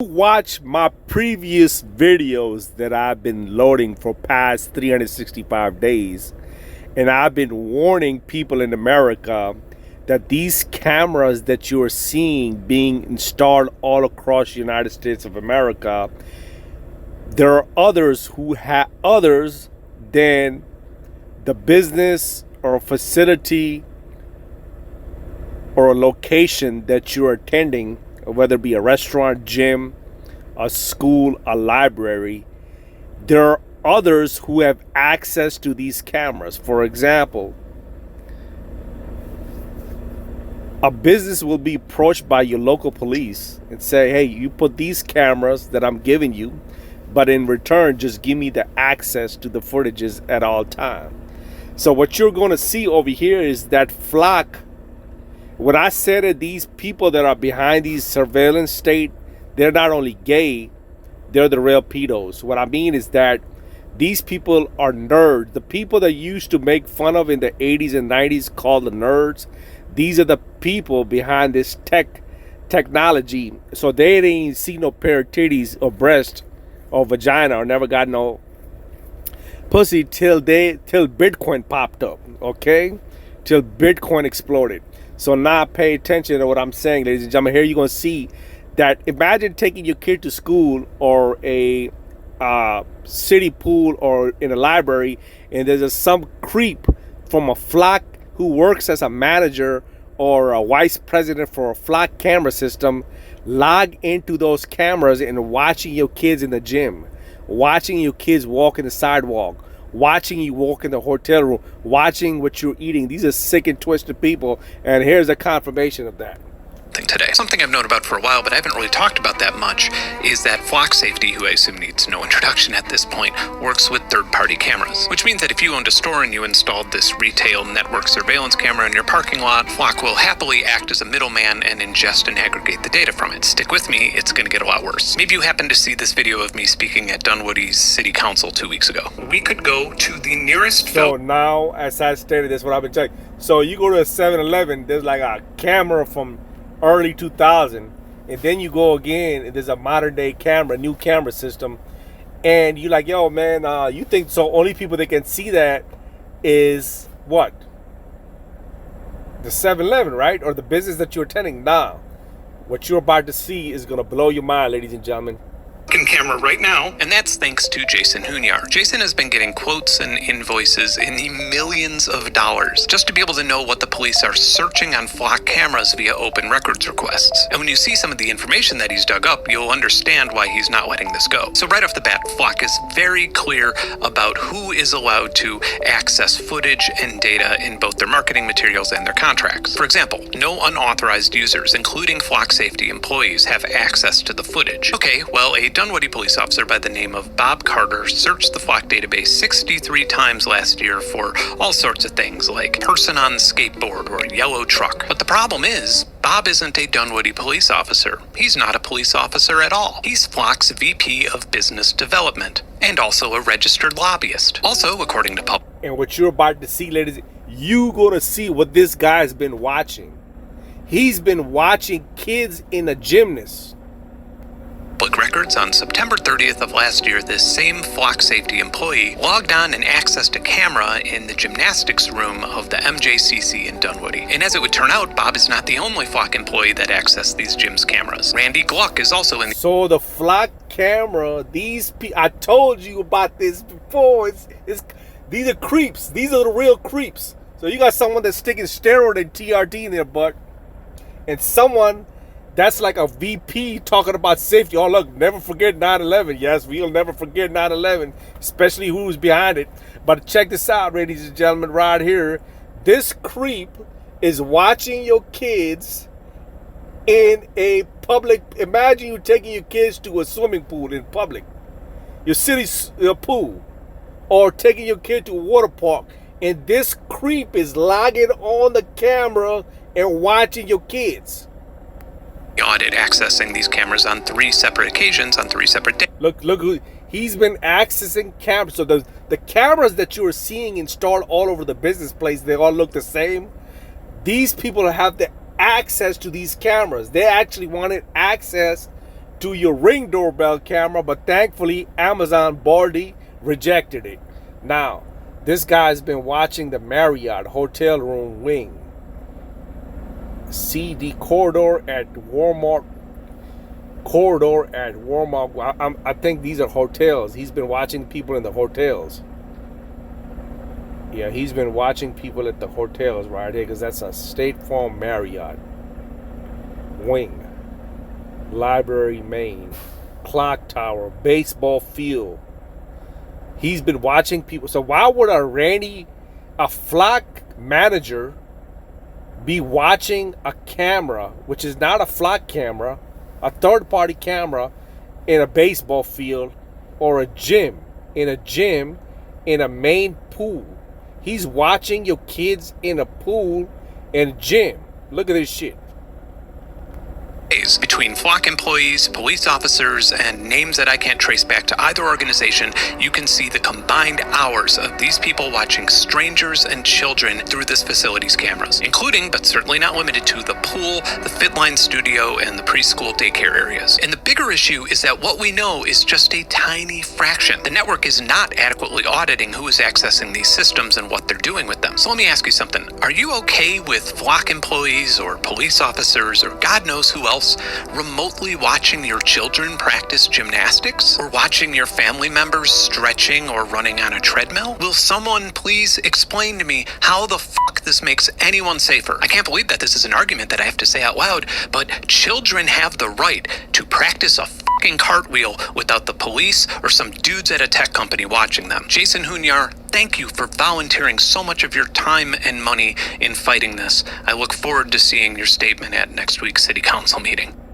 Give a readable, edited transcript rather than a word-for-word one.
Watch my previous videos that I've been loading for past 365 days, and I've been warning people in America that these cameras that you are seeing being installed all across the United States of America, there are others who have others than the business or facility or a location that you're attending, whether it be a restaurant, gym, a school, a library. There are others who have access to these cameras. For example, a business will be approached by your local police and say, hey, you put these cameras that I'm giving you, but in return, just give me the access to the footages at all time. So what you're going to see over here is that flock. When I said that these people that are behind these surveillance state, they're not only gay, they're the real pedos. What I mean is that these people are nerds. The people that used to make fun of in the 80s and 90s called the nerds, these are the people behind this technology. So they didn't see no pair of titties or breast or vagina or never got no pussy till Bitcoin popped up, okay? Till Bitcoin exploded. So now pay attention to what I'm saying, ladies and gentlemen. Here you're going to see that imagine taking your kid to school or a city pool or in a library, and there's some creep from a flock who works as a manager or a vice president for a flock camera system, log into those cameras and watching your kids in the gym, watching your kids walk in the sidewalk, watching you walk in the hotel room, watching what you're eating. These are sick and twisted people, and here's a confirmation of that. Today. Something I've known about for a while, but I haven't really talked about that much, is that Flock Safety, who I assume needs no introduction at this point, works with third-party cameras. Which means that if you owned a store and you installed this retail network surveillance camera in your parking lot, Flock will happily act as a middleman and ingest and aggregate the data from it. Stick with me, it's going to get a lot worse. Maybe you happened to see this video of me speaking at Dunwoody's City Council 2 weeks ago. We could go to the nearest... So now, as I stated, this is what I've been checking. So you go to a 7-Eleven, there's like a camera from early 2000, and then you go again and there's a modern day camera, new camera system, and you're like, yo man, you think so only people that can see that is what, the 7-Eleven, right? Or the business that you're attending. Now what you're about to see is going to blow your mind, ladies and gentlemen. Camera right now, and that's thanks to Jason Hunyar. Jason has been getting quotes and invoices in the millions of dollars just to be able to know what the police are searching on Flock cameras via open records requests. And when you see some of the information that he's dug up, you'll understand why he's not letting this go. So right off the bat, Flock is very clear about who is allowed to access footage and data in both their marketing materials and their contracts. For example, no unauthorized users, including Flock Safety employees, have access to the footage. Okay, well, a Dunwoody police officer by the name of Bob Carter searched the Flock database 63 times last year for all sorts of things like person on skateboard or yellow truck. But the problem is, Bob isn't a Dunwoody police officer. He's not a police officer at all. He's Flock's VP of Business Development and also a registered lobbyist. Also, according to public... And what you're about to see, ladies, you're going to see what this guy's been watching. He's been watching kids in a gymnast. Records, on September 30th of last year, this same Flock Safety employee logged on and accessed a camera in the gymnastics room of the MJCC in Dunwoody. And as it would turn out, Bob is not the only Flock employee that accessed these gyms' cameras. Randy Gluck is also in the... So the Flock camera, I told you about this before, these are creeps. These are the real creeps. So you got someone that's sticking steroid and TRT in their butt, and someone that's like a VP talking about safety. Oh, look, never forget 9/11. Yes, we'll never forget 9/11, especially who's behind it. But check this out, ladies and gentlemen, right here. This creep is watching your kids in a public. Imagine you taking your kids to a swimming pool in public, your city pool, or taking your kid to a water park. And this creep is logging on the camera and watching your kids. Audit accessing these cameras on 3 separate occasions on 3 separate days. Look, he's been accessing cameras. So the cameras that you are seeing installed all over the business place, they all look the same. These people have the access to these cameras. They actually wanted access to your Ring doorbell camera, but thankfully Amazon Baldy rejected it. Now, this guy's been watching the Marriott hotel room wing. CD corridor at Walmart. I think these are hotels. He's been watching people in the hotels. Yeah, he's been watching people at the hotels right here because that's a State Farm Marriott wing. Library, Maine, clock tower, baseball field. He's been watching people. So why would a flock manager, be watching a camera, which is not a flock camera, a third-party camera, in a baseball field or a gym, in a main pool? He's watching your kids in a pool and a gym. Look at this shit. Between flock employees, police officers, and names that I can't trace back to either organization, you can see the combined hours of these people watching strangers and children through this facility's cameras, including, but certainly not limited to, the pool, the Fitline studio, and the preschool daycare areas. And the bigger issue is that what we know is just a tiny fraction. The network is not adequately auditing who is accessing these systems and what they're doing with them. So let me ask you something. Are you okay with flock employees or police officers or God knows who else remotely watching your children practice gymnastics, or watching your family members stretching or running on a treadmill? Will someone please explain to me how the fuck this makes anyone safer? I can't believe that this is an argument that I have to say out loud, but children have the right to practice a fucking cartwheel without the police or some dudes at a tech company watching them. Jason Hunyar, thank you for volunteering so much of your time and money in fighting this. I look forward to seeing your statement at next week's City Council meeting.